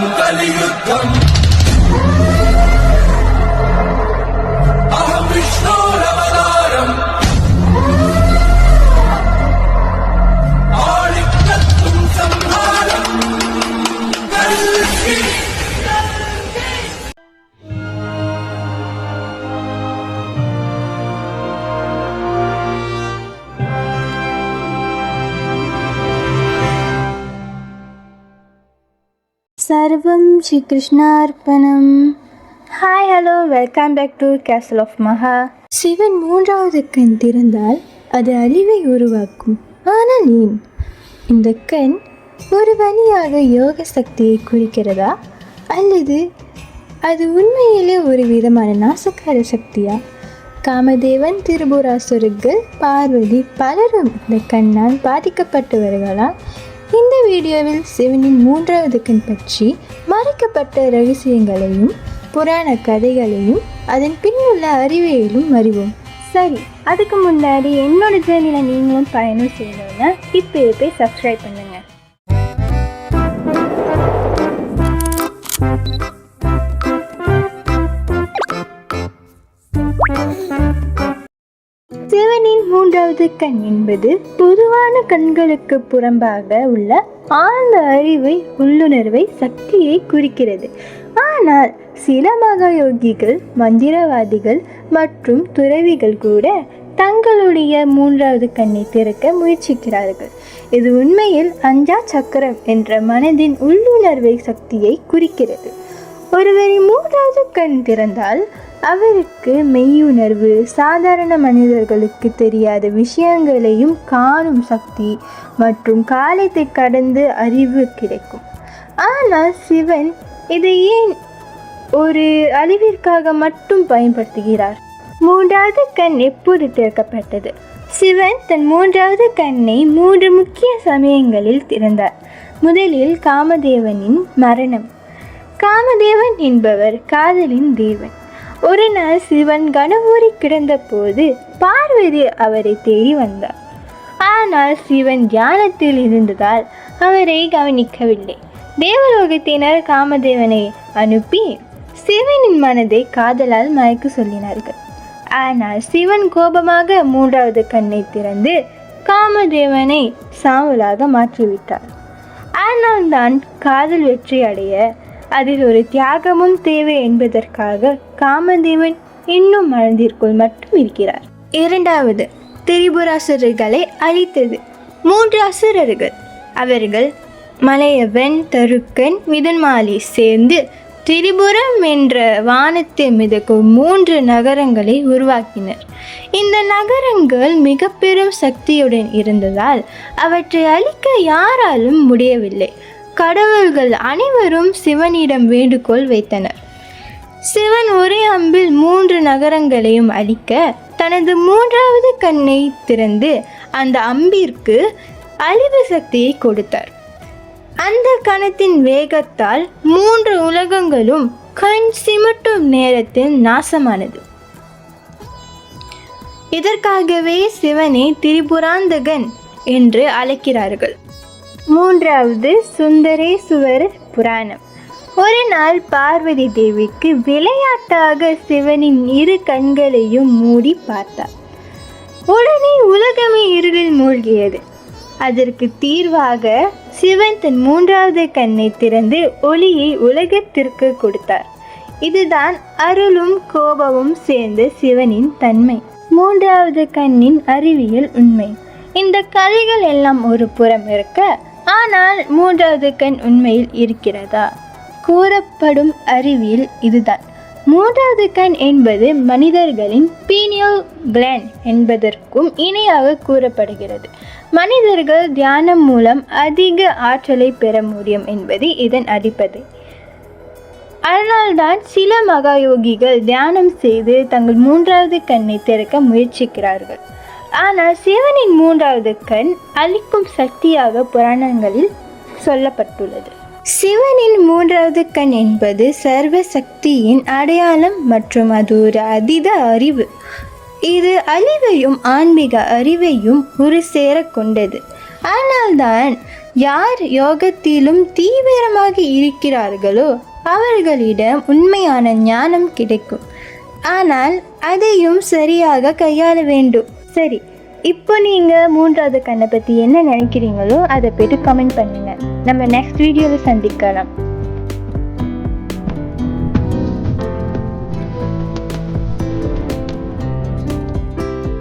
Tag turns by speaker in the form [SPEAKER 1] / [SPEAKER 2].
[SPEAKER 1] அவதாரம் கலியுத்தம் அகம் விஷ்ணோர் அவதாரம் ஆழிக்கத்தும் சம்ஹாரம் கல்கி
[SPEAKER 2] சர்வம் ஸ்ரீ கிருஷ்ணார்ப்பணம். Hi, hello, welcome back to castle of Maha. Sivan மூன்றாவது கண் திறந்தால் அது அழிவை உருவாக்கும். ஆனால் ஏன்? இந்த கண் ஒரு வழியாக யோக சக்தியை குறிக்கிறதா, அல்லது அது உண்மையிலே ஒரு விதமான நாசக்கார சக்தியா? காமதேவன், திரிபுராசுரர்கள், பார்வதி பலரும் இந்த கண்ணால் பாதிக்கப்பட்டவர்களா? இந்த வீடியோவில் சிவனின் மூன்றாவது கண் பற்றி மறைக்கப்பட்ட ரகசியங்களையும் புராண கதைகளையும் அதன் பின்னுள்ள அறிவியலும் அறிவோம். சரி, அதுக்கு முன்னாடி என்னோட ஜேர்னியில் நீங்களும் பயணம் செய்யணும்னா இப்போ போய் சப்ஸ்கிரைப் பண்ணுங்க. சிவனின் மூன்றாவது கண் என்பது பொதுவான கண்களுக்கு புறம்பாக உள்ள ஆழ்ந்த அறிவை, உள்ளுணர்வை, சக்தியை குறிக்கிறது. ஆனால் சில மகாயோகிகள், மந்திரவாதிகள் மற்றும் துறவிகள் கூட தங்களுடைய மூன்றாவது கண்ணை திறக்க முயற்சிக்கிறார்கள். இது உண்மையில் அஞ்சா சக்கரம் என்ற மனதின் உள்ளுணர்வை சக்தியை குறிக்கிறது. ஒருவரின் மூன்றாவது கண் திறந்தால் அவருக்கு மெய்யுணர்வு, சாதாரண மனிதர்களுக்கு தெரியாத விஷயங்களையும் காணும் சக்தி மற்றும் காலத்தை கடந்து அறிவு கிடைக்கும். ஆனால் சிவன் இதை ஏன் ஒரு அழிவிற்காக மட்டும் பயன்படுத்துகிறார்? மூன்றாவது கண் எப்போது திறக்கப்பட்டது? சிவன் தன் மூன்றாவது கண்ணை 3 முக்கிய சமயங்களில் திறந்தார். முதலில் காமதேவனின் மரணம். காமதேவன் என்பவர் காதலின் தேவன். ஒரு நாள் சிவன் கனவூரி கிடந்த போது பார்வதி அவரை தேடி வந்தார். ஆனால் சிவன் தியானத்தில் இருந்ததால் அவரை கவனிக்கவில்லை. தேவலோகத்தினர் காமதேவனை அனுப்பி சிவனின் மனதை காதலால் மயக்க சொல்லினார்கள். ஆனால் சிவன் கோபமாக மூன்றாவது கண்ணை திறந்து காமதேவனை சாம்பலாக மாற்றிவிட்டார். ஆனால் தான் காதல் வெற்றி அடைய அதில் ஒரு தியாகமும் தேவை என்பதற்காக காமதேவன் இன்னும் மனதிற்குள் மட்டும் இருக்கிறார். இரண்டாவது, திரிபுராசுரர்களை அழித்தது. 3 அசுரர்கள், அவர்கள் மலையவன், தருக்கன், மிதன்மாலி சேர்ந்து திரிபுரம் என்ற வானத்தை மிதக்கும் 3 நகரங்களை உருவாக்கினர். இந்த நகரங்கள் மிக பெரும் சக்தியுடன் இருந்ததால் அவற்றை அழிக்க யாராலும் முடியவில்லை. கடவுள்கள் அனைவரும் சிவனிடம் வேண்டுகோள் வைத்தனர். சிவன் ஒரே அம்பில் 3 நகரங்களையும் அழிக்க தனது மூன்றாவது கண்ணை திறந்து அந்த அம்பிற்கு அழிவு சக்தியை கொடுத்தார். அந்த கணத்தின் வேகத்தால் 3 உலகங்களும் கண் சிமிட்டும் நேரத்தில் நாசமானது. இதற்காகவே சிவனை திரிபுராந்தகன் என்று அழைக்கிறார்கள். மூன்றாவது, சுந்தரேசுவர புராணம். ஒரு நாள் பார்வதி தேவிக்கு விளையாட்டாக சிவனின் 2 கண்களையும் மூடி பார்த்தார். உடனே உலகமே இருளில் மூழ்கியது. அதற்கு தீர்வாக சிவன் தன் மூன்றாவது கண்ணை திறந்து ஒளியை உலகத்திற்கு கொடுத்தார். இதுதான் அருளும் கோபமும் சேர்ந்த சிவனின் தன்மை. மூன்றாவது கண்ணின் அறிவியல் உண்மை. இந்த கதைகள் எல்லாம் ஒரு புறம் இருக்க, ஆனால் மூன்றாவது கண் உண்மையில் இருக்கிறதா? கூறப்படும் அறிவியல் இதுதான். மூன்றாவது கண் என்பது மனிதர்களின் பீனியல் கிளாண்ட் என்பதற்கும் இணையாக கூறப்படுகிறது. மனிதர்கள் தியானம் மூலம் அதிக ஆற்றலை பெற முடியும் என்பது இதன் அடிப்படை. அதனால்தான் சில மகாயோகிகள் தியானம் செய்து தங்கள் மூன்றாவது கண்ணை திறக்க முயற்சிக்கிறார்கள். ஆனால் சிவனின் மூன்றாவது கண் அளிக்கும் சக்தியாக புராணங்களில் சொல்லப்பட்டுள்ளது. சிவனின் மூன்றாவது கண் என்பது சர்வ சக்தியின் அடையாளம் மற்றும் அது ஒரு அதீத அறிவு. இது அழிவையும் ஆன்மீக அறிவையும் ஒரு சேர கொண்டது. ஆனால்தான் யார் யோகத்திலும் தீவிரமாக இருக்கிறார்களோ அவர்களிடம் உண்மையான ஞானம் கிடைக்கும். ஆனால் அதையும் சரியாக கையாள வேண்டும். சரி, இப்போ நீங்கள் மூன்றாவது கண்ணை பற்றி என்ன நினைக்கிறீங்களோ அதை போய்ட்டு கமெண்ட் பண்ணுங்கள். நம்ம நெக்ஸ்ட் வீடியோவில் சந்திக்கலாம்.